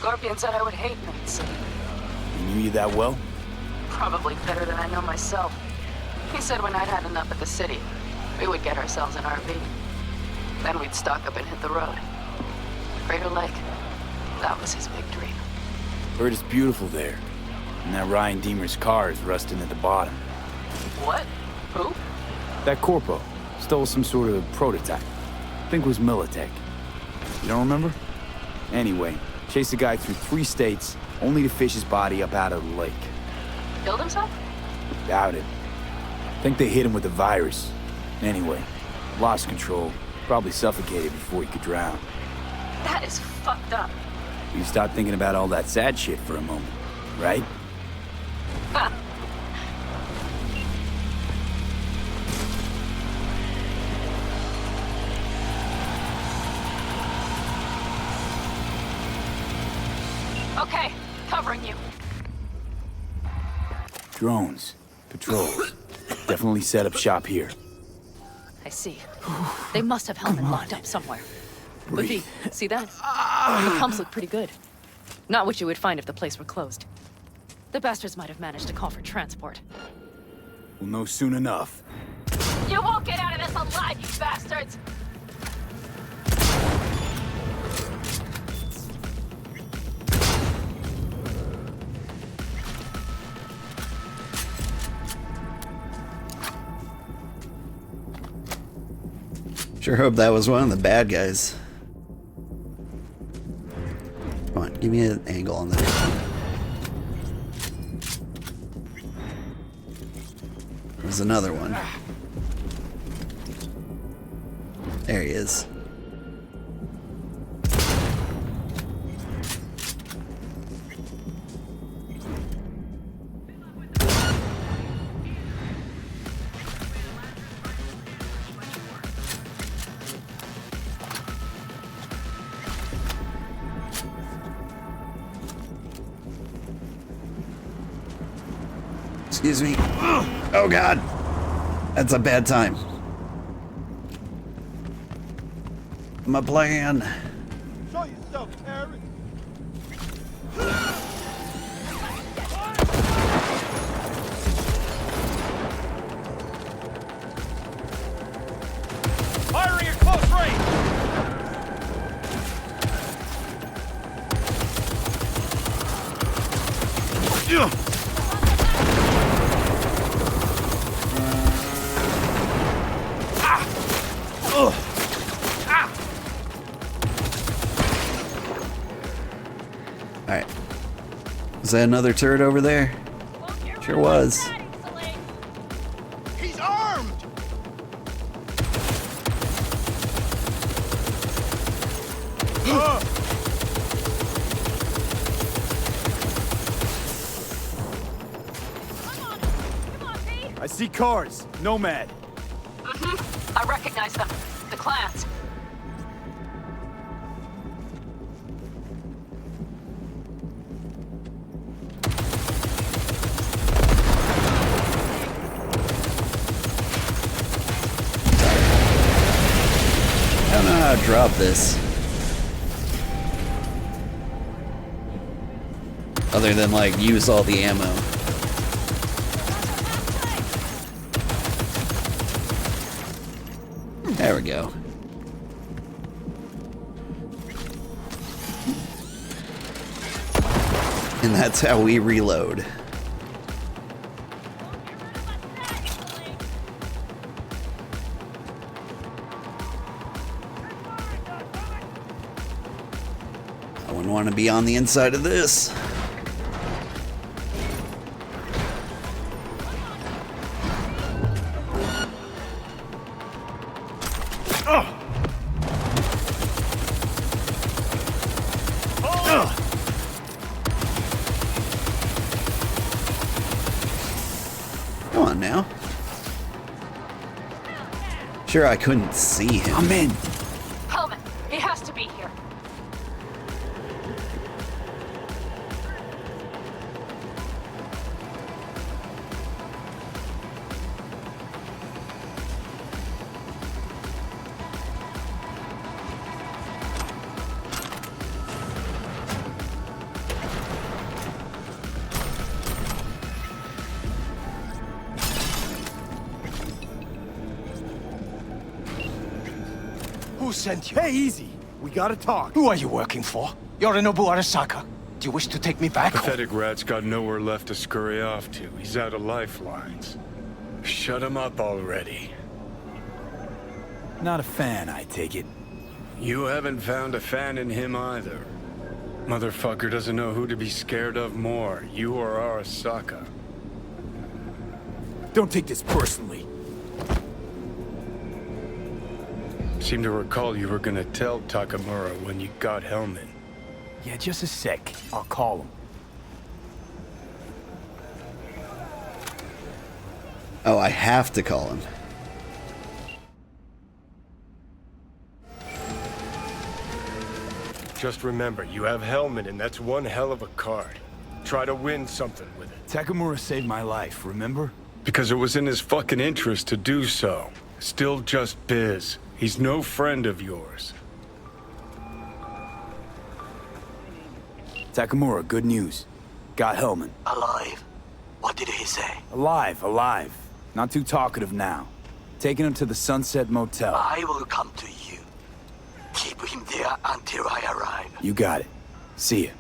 Scorpion said I would hate me, so He knew you that well? probably better than I know myself. He said when I'd had enough at the city, we would get ourselves an RV. Then we'd stock up and hit the road. Crater Lake, that was his big dream. Heard it's beautiful there. And that Ryan Deemer's car is rusting at the bottom. What? Who? That Corpo stole some sort of prototype. Think it was Militech. You don't remember? Anyway, chased a guy through 3 states, only to fish his body up out of the lake. Killed himself? Doubt it. Think they hit him with the virus. Anyway, lost control. Probably suffocated before he could drown. That is fucked up. You stop thinking about all that sad shit for a moment, right? Ha! Okay, covering you. Drones, patrols. Definitely set up shop here. I see. They must have Hellman locked up somewhere. But Breathe. see that? The pumps look pretty good. Not what you would find if the place were closed. The bastards might have managed to call for transport. We'll know soon enough. You won't get out of this alive, you bastards! Sure hope that was one of the bad guys. Come on, give me an angle on that. There's another one. There he is. Excuse me. Oh God, that's a bad time. My plan. Show yourself, terrorist. Firing at close range. Alright. Was that another turret over there? Sure was. He's armed. I see cars. Nomad. I recognize them. The clans. I don't know how to drop this. Other than like use all the ammo. There we go. And that's how we reload. I wouldn't want to be on the inside of this. Come on now. Sure, I couldn't see him. I'm in. Hellman, he has to be here. Who sent you? Hey, easy. We gotta talk. Who are you working for? Yorinobu Arasaka. Do you wish to take me back? Pathetic rat's got nowhere left to scurry off to. He's out of lifelines. Shut him up already. Not a fan, I take it. You haven't found a fan in him either. Motherfucker doesn't know who to be scared of more, you or Arasaka. Don't take this personally. Seem to recall you were gonna tell Takamura when you got Hellman. Yeah, just a sec. I'll call him. Oh, I have to call him. Just remember, you have Hellman, and that's one hell of a card. Try to win something with it. Takamura saved my life, remember? Because it was in his fucking interest to do so. Still just biz. He's no friend of yours. Takamura, good news. Got Hellman. Alive. What did he say? Alive, alive. Not too talkative now. Taking him to the Sunset Motel. I will come to you. Keep him there until I arrive. You got it. See ya.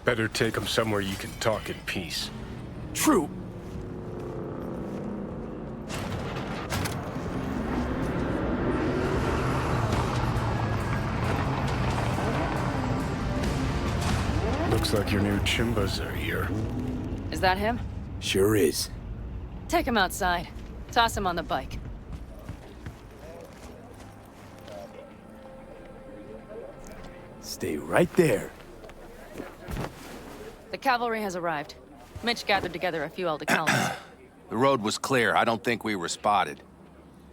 Better take him somewhere you can talk in peace. True. Looks like your new Chimbas are here. Is that him? Sure is. Take him outside. Toss him on the bike. Stay right there. The cavalry has arrived. Mitch gathered together a few Aldecaldos. The road was clear. I don't think we were spotted.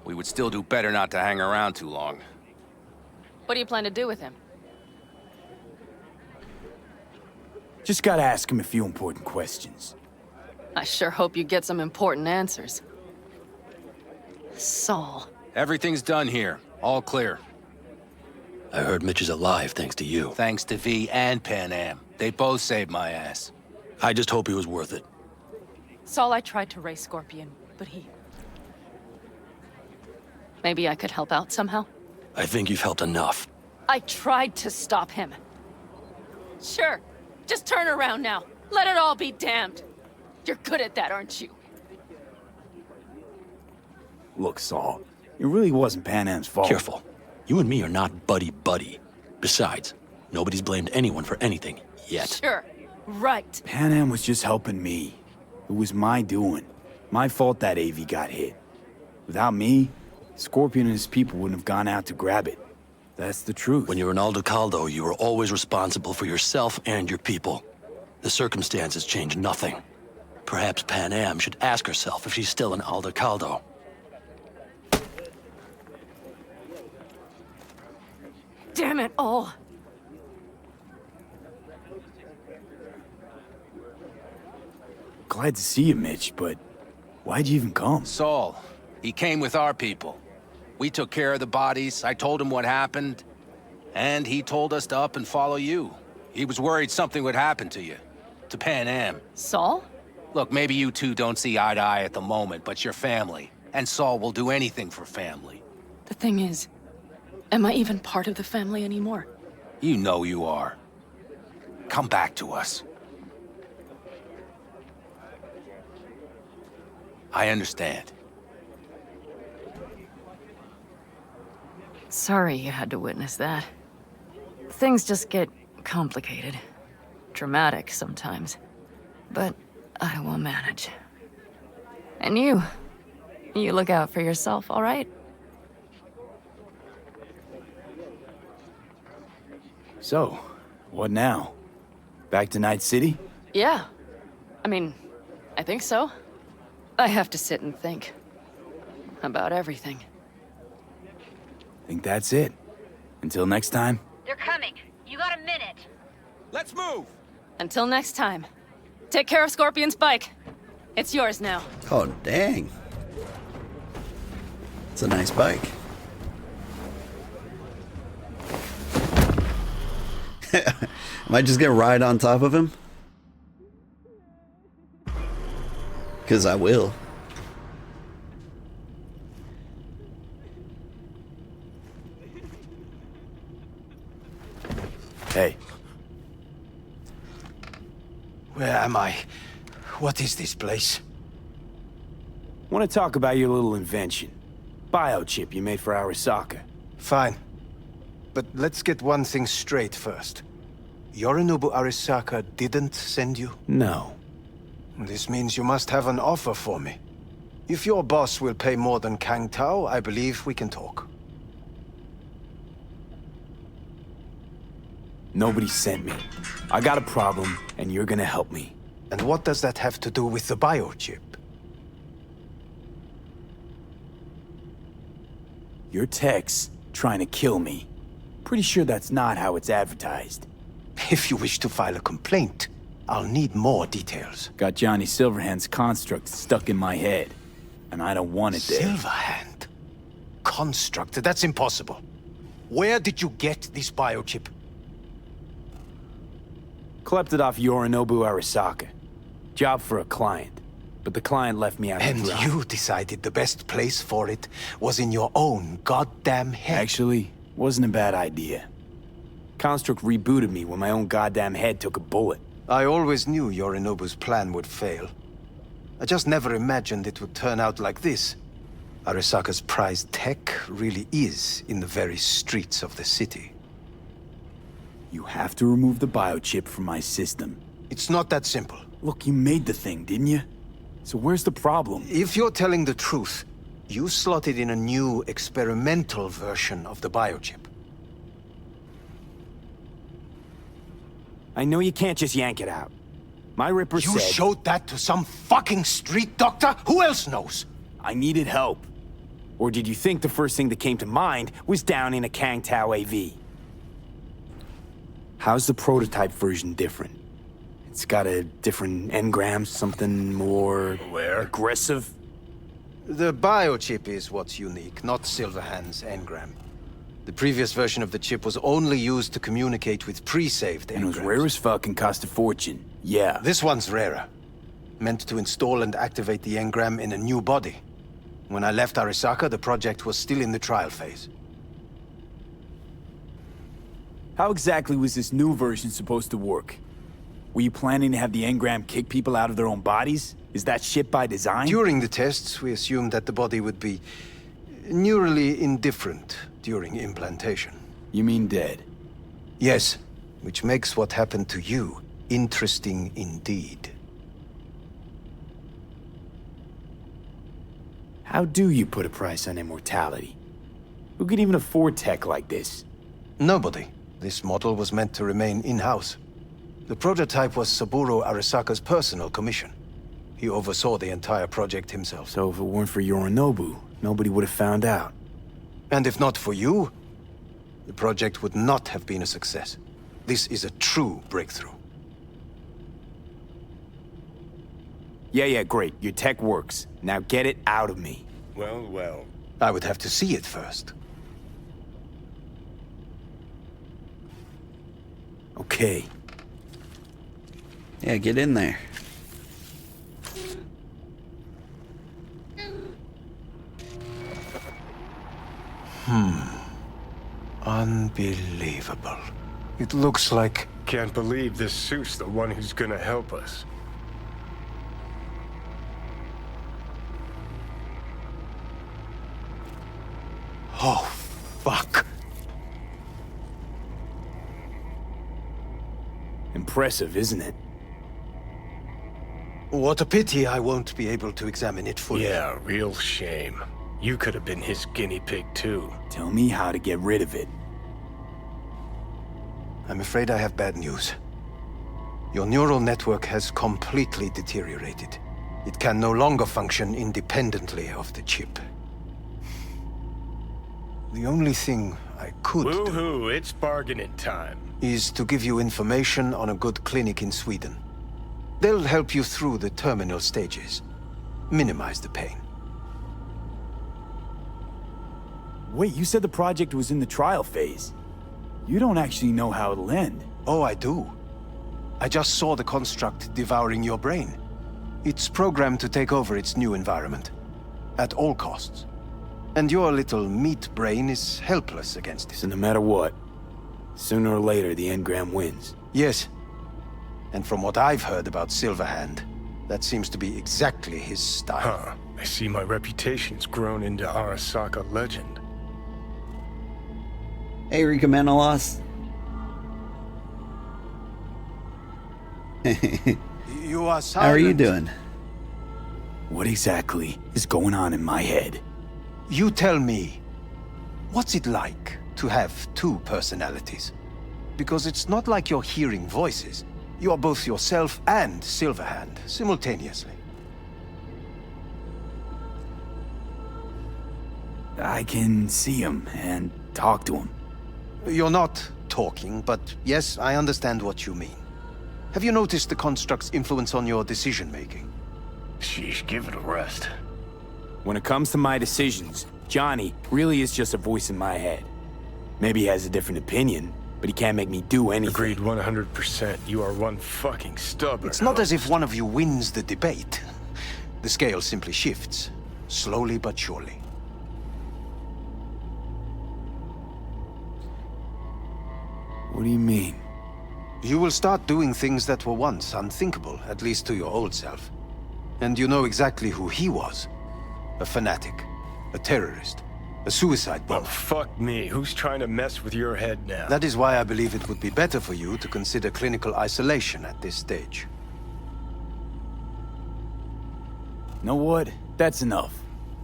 We would still do better not to hang around too long. What do you plan to do with him? Just gotta ask him a few important questions. I sure hope you get some important answers. Saul. Everything's done here. All clear. I heard Mitch is alive thanks to you. Thanks to V and Panam. They both saved my ass. I just hope he was worth it. Saul, I tried to raise Scorpion, but he... Maybe I could help out somehow? I think you've helped enough. I tried to stop him. Sure. Just turn around now. Let it all be damned. You're good at that, aren't you? Look, Saul, it really wasn't Panam's fault. Careful. You and me are not buddy-buddy. Besides, nobody's blamed anyone for anything, yet. Sure. Right. Panam was just helping me. It was my doing. My fault that AV got hit. Without me, Scorpion and his people wouldn't have gone out to grab it. That's the truth. When you're an Aldecaldo, you are always responsible for yourself and your people. The circumstances change nothing. Perhaps Panam should ask herself if she's still an Aldecaldo. Damn it all. Glad to see you, Mitch, but why'd you even come? Saul, he came with our people. We took care of the bodies, I told him what happened, and he told us to up and follow you. He was worried something would happen to you, to Panam. Saul? Look, maybe you two don't see eye to eye at the moment, but you're family, and Saul will do anything for family. The thing is, am I even part of the family anymore? You know you are. Come back to us. I understand. Sorry you had to witness that. Things just get complicated. Dramatic sometimes. But I will manage. And you look out for yourself, all right? So, what now? Back to Night City? Yeah. I mean, I think so. I have to sit and think. About everything. Think that's it. Until next time. They're coming. You got a minute. Let's move! Until next time. Take care of Scorpion's bike. It's yours now. Oh, dang. It's a nice bike. Am I just gonna ride on top of him? Because I will. Hey, Where am I? What is this place? want to talk about your little invention. Biochip you made for Arasaka. Fine. But let's get one thing straight first. Yorinobu Arasaka didn't send you? No. This means you must have an offer for me. If your boss will pay more than Kang Tao, I believe we can talk. Nobody sent me. I got a problem, and you're gonna help me. And what does that have to do with the biochip? Your tech's trying to kill me. Pretty sure that's not how it's advertised. If you wish to file a complaint, I'll need more details. Got Johnny Silverhand's construct stuck in my head, and I don't want it there. Silverhand? Construct? That's impossible. Where did you get this biochip? Klept it off Yorinobu Arasaka. Job for a client. But the client left me out to And dry. you decided the best place for it was in your own goddamn head. Actually, wasn't a bad idea. Construct rebooted me when my own goddamn head took a bullet. I always knew Yorinobu's plan would fail. I just never imagined it would turn out like this. Arasaka's prized tech really is in the very streets of the city. You have to remove the biochip from my system. It's not that simple. Look, you made the thing, didn't you? So where's the problem? If you're telling the truth, you slotted in a new experimental version of the biochip. I know you can't just yank it out. My Ripper You said... showed that to some fucking street doctor? Who else knows? I needed help. Or did you think the first thing that came to mind was down in a Kang Tao AV? How's the prototype version different? It's got a different engram, something more... aggressive? The biochip is what's unique, not Silverhand's engram. The previous version of the chip was only used to communicate with pre-saved engrams. And it was rare as fuck and cost a fortune. Yeah. This one's rarer. Meant to install and activate the engram in a new body. When I left Arasaka, the project was still in the trial phase. How exactly was this new version supposed to work? Were you planning to have the engram kick people out of their own bodies? Is that shit by design? During the tests, we assumed that the body would be neurally indifferent during implantation. You mean dead? Yes, which makes what happened to you interesting indeed. How do you put a price on immortality? Who could even afford tech like this? Nobody. This model was meant to remain in-house. The prototype was Saburo Arasaka's personal commission. He oversaw the entire project himself. So if it weren't for Yorinobu, nobody would have found out. And if not for you, the project would not have been a success. This is a true breakthrough. Yeah, great. Your tech works. Now get it out of me. Well. I would have to see it first. Okay. Yeah, get in there. Unbelievable. It looks like... Can't believe this suit's the one who's gonna help us. Oh, fuck. Impressive, isn't it? What a pity I won't be able to examine it fully. Yeah, real shame. You could have been his guinea pig too. Tell me how to get rid of it. I'm afraid I have bad news. Your neural network has completely deteriorated. It can no longer function independently of the chip. The only thing I could do Woo-hoo, it's bargaining time. is to give you information on a good clinic in Sweden. They'll help you through the terminal stages. Minimize the pain. Wait, you said the project was in the trial phase. You don't actually know how it'll end. Oh, I do. I just saw the construct devouring your brain. It's programmed to take over its new environment. At all costs. And your little meat brain is helpless against it. So no matter what, Sooner or later, the engram wins. Yes. And from what I've heard about Silverhand, that seems to be exactly his style. Huh. I see my reputation's grown into Arasaka legend. Hey, Rika Manolos. You are silent. How are you doing? What exactly is going on in my head? You tell me, what's it like to have two personalities? Because it's not like you're hearing voices. You are both yourself and Silverhand simultaneously. I can see him and talk to him. You're not talking, but yes, I understand what you mean. Have you noticed the construct's influence on your decision-making? Sheesh, give it a rest. When it comes to my decisions, Johnny really is just a voice in my head. Maybe he has a different opinion, but he can't make me do anything. Agreed 100%. You are one fucking stubborn. It's not as if one of you wins the debate. The scale simply shifts, slowly but surely. What do you mean? You will start doing things that were once unthinkable, at least to your old self. And you know exactly who he was. A fanatic, a terrorist, a suicide bomber. Well, fuck me. Who's trying to mess with your head now? That is why I believe it would be better for you to consider clinical isolation at this stage. Know what? That's enough.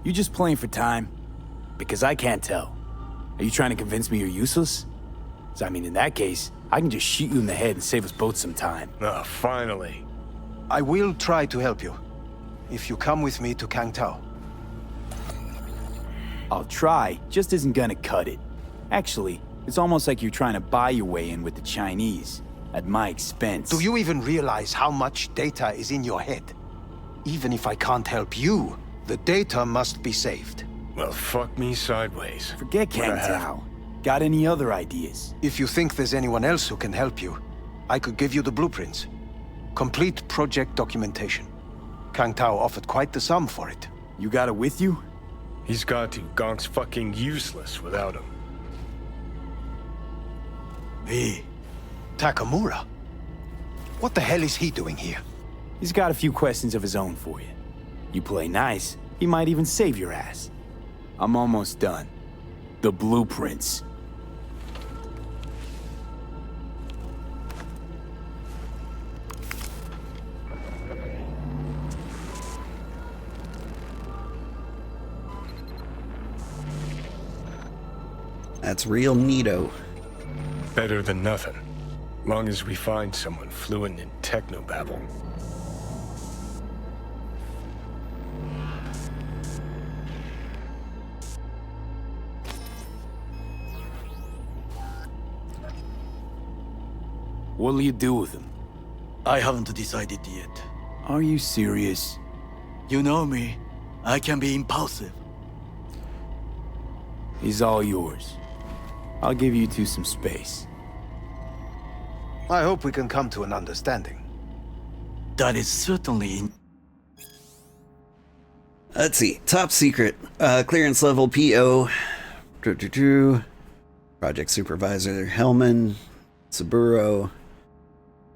You just playing for time? Because I can't tell. Are you trying to convince me you're useless? So, I mean, in that case, I can just shoot you in the head and save us both some time. Ah, finally. I will try to help you, if you come with me to Kangtao. I'll try, just isn't gonna cut it. Actually, it's almost like you're trying to buy your way in with the Chinese, at my expense. Do you even realize how much data is in your head? Even if I can't help you, the data must be saved. Well, fuck me sideways. Forget Kangtao. Got any other ideas? If you think there's anyone else who can help you, I could give you the blueprints. Complete project documentation. Kangtao offered quite the sum for it. You got it with you? He's got to. Gonk's fucking useless without him. Hey, Takamura? What the hell is he doing here? He's got a few questions of his own for you. You play nice, he might even save your ass. I'm almost done. The blueprints. That's real neato. Better than nothing. Long as we find someone fluent in technobabble. What'll you do with him? I haven't decided yet. Are you serious? You know me. I can be impulsive. He's all yours. I'll give you two some space. I hope we can come to an understanding. That is certainly... Let's see. Top secret. Clearance level PO. Project supervisor Hellman. Saburo.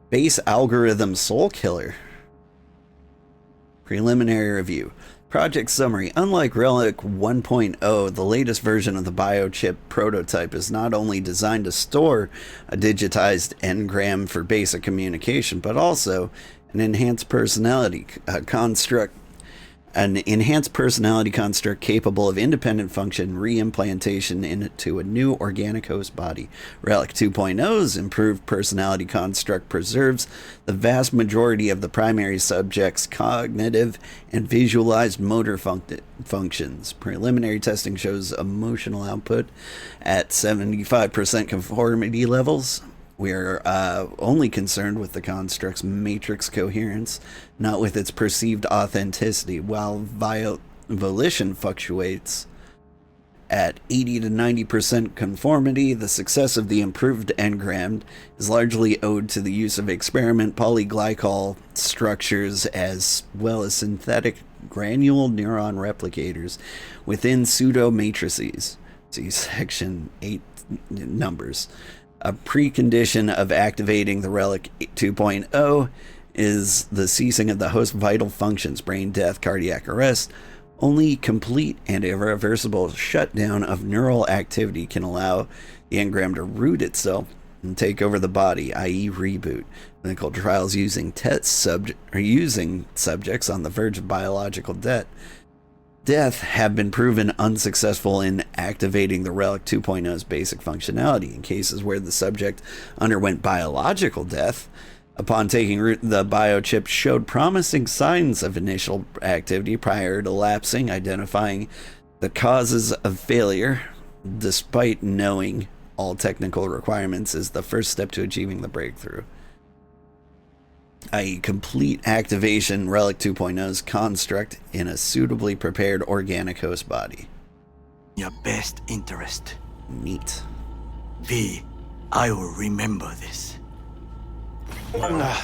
Base algorithm soul killer. Preliminary review. Project summary. Unlike Relic 1.0, the latest version of the biochip prototype is not only designed to store a digitized engram for basic communication, but also an enhanced personality construct. An enhanced personality construct capable of independent function re-implantation into a new organic host body. Relic 2.0's improved personality construct preserves the vast majority of the primary subject's cognitive and visualized motor functions. Preliminary testing shows emotional output at 75% conformity levels. We are only concerned with the construct's matrix coherence, not with its perceived authenticity. While volition fluctuates at 80 to 90% conformity, the success of the improved engram is largely owed to the use of experiment polyglycol structures as well as synthetic granule neuron replicators within pseudo matrices. See section 8 numbers. A precondition of activating the Relic 2.0 is the ceasing of the host's vital functions, brain death, cardiac arrest. Only complete and irreversible shutdown of neural activity can allow the engram to root itself and take over the body, i.e. reboot. Clinical trials using subjects on the verge of biological death have been proven unsuccessful in activating the Relic 2.0's basic functionality. In cases where the subject underwent biological death, upon taking root, the biochip showed promising signs of initial activity prior to lapsing, identifying the causes of failure, despite knowing all technical requirements, is the first step to achieving the breakthrough. I.e. complete activation Relic 2.0's construct in a suitably prepared organic host body. Your best interest. Neat. V, I will remember this.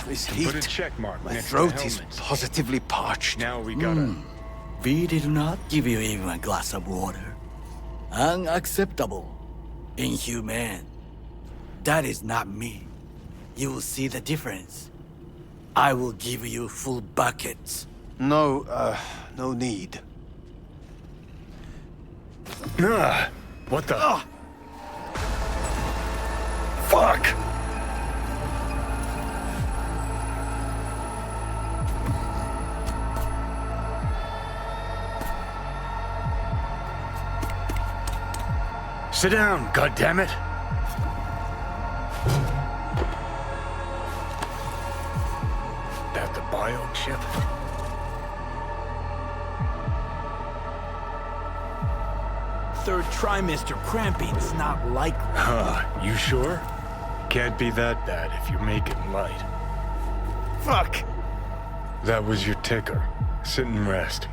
This Put a heat. check mark My next to throat the is helmets. positively parched. Now we gotta... V did not give you even a glass of water. Unacceptable. Inhumane. That is not me. You will see the difference. I will give you full buckets. No, no need. What the... Fuck! Sit down, goddammit! That the biochip? Third trimester cramping's not likely. Huh, you sure? Can't be that bad if you're making light. Fuck! That was your ticker. Sit and rest.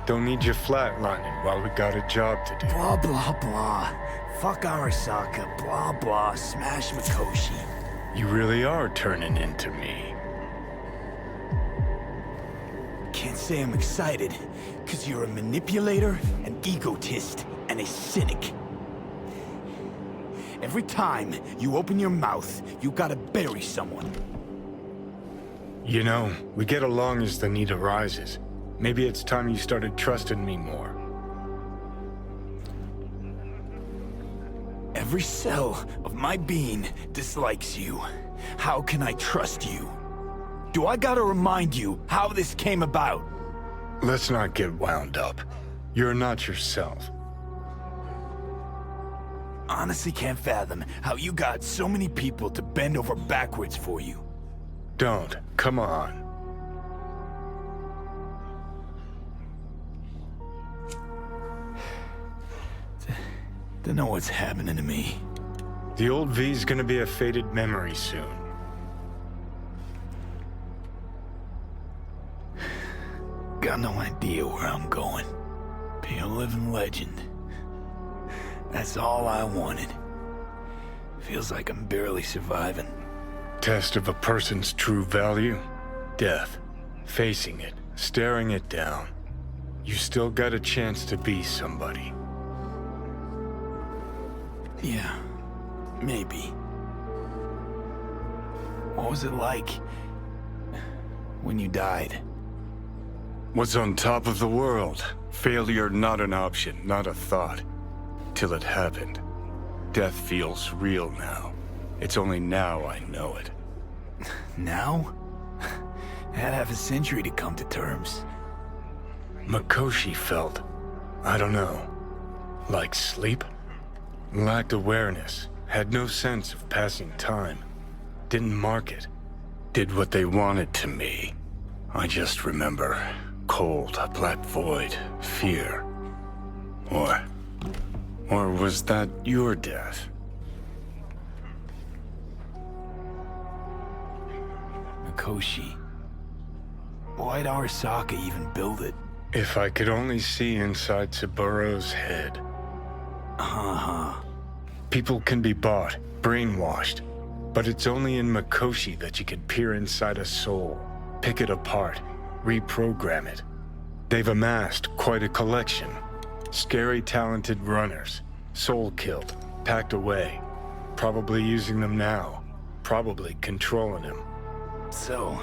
Don't need you flatlining while we got a job to do. Blah, blah, blah. Fuck Arasaka, blah, blah, smash Mikoshi. You really are turning into me. Can't say I'm excited, because you're a manipulator, an egotist, and a cynic. Every time you open your mouth, you gotta bury someone. You know, we get along as the need arises. Maybe it's time you started trusting me more. Every cell of my being dislikes you. How can I trust you? Do I gotta remind you how this came about? Let's not get wound up. You're not yourself. Honestly can't fathom how you got so many people to bend over backwards for you. Don't. Come on. Don't know what's happening to me. The old V's gonna be a faded memory soon. Got no idea where I'm going. Be a living legend. That's all I wanted. Feels like I'm barely surviving. Test of a person's true value? Death. Facing it. Staring it down. You still got a chance to be somebody. Yeah, maybe. What was it like when you died? Was on top of the world. Failure not an option, not a thought. Till it happened. Death feels real now. It's only now I know it. Now? Had half a century to come to terms. Mikoshi felt, I don't know, like sleep? Lacked awareness, had no sense of passing time. Didn't mark it. Did what they wanted to me. I just remember cold, black void, fear. Or was that your death? Mikoshi. Why'd Arasaka even build it? If I could only see inside Saburo's head. People can be bought, brainwashed. But it's only in Mikoshi that you can peer inside a soul, pick it apart, reprogram it. They've amassed quite a collection. Scary, talented runners, soul killed, packed away. Probably using them now. Probably controlling him. So,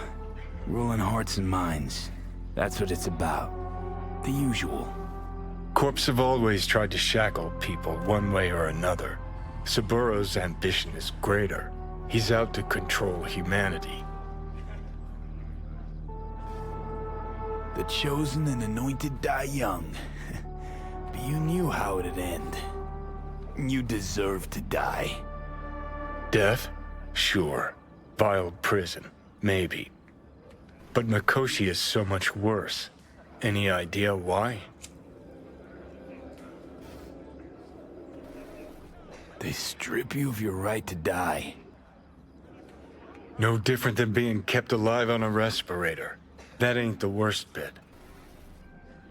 ruling hearts and minds. That's what it's about. The usual. Corps have always tried to shackle people one way or another. Saburo's ambition is greater. He's out to control humanity. The chosen and anointed die young. But you knew how it'd end. You deserve to die. Death? Sure. Vile prison. Maybe. But Mikoshi is so much worse. Any idea why? They strip you of your right to die. No different than being kept alive on a respirator. That ain't the worst bit.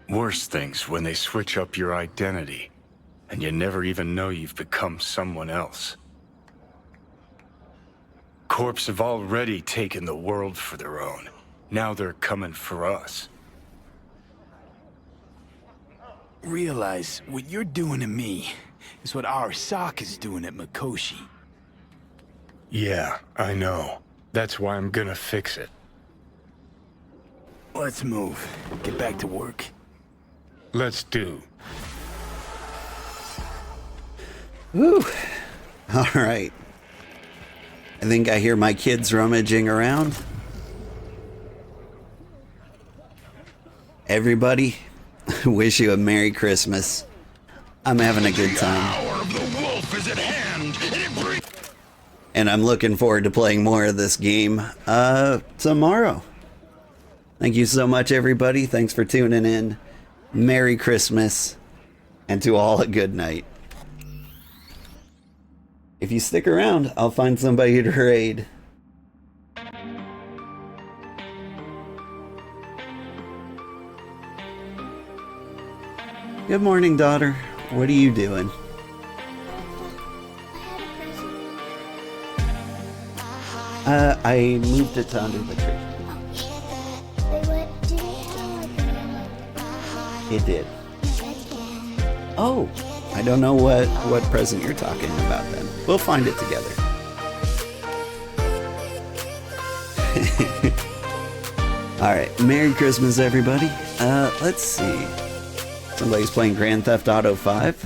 Worse things when they switch up your identity, and you never even know you've become someone else. Corps have already taken the world for their own. Now they're coming for us. Realize what you're doing to me is what Arasaka's doing at Mikoshi. Yeah, I know. That's why I'm gonna fix it. Let's move. Get back to work. Let's do. Whew. All right. I think I hear my kids rummaging around. Everybody, wish you a Merry Christmas. I'm having a good time. The hour of the wolf is at hand, and I'm looking forward to playing more of this game tomorrow. Thank you so much, everybody. Thanks for tuning in. Merry Christmas, and to all a good night. If you stick around, I'll find somebody to raid. Good morning, daughter. What are you doing? I moved it to under the tree. It did. Oh, I don't know what present you're talking about then. We'll find it together. All right, Merry Christmas, everybody. Let's see. Somebody's playing Grand Theft Auto 5.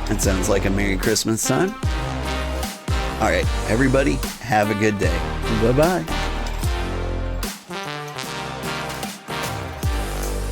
That sounds like a Merry Christmas time. All right, everybody, have a good day. Bye-bye.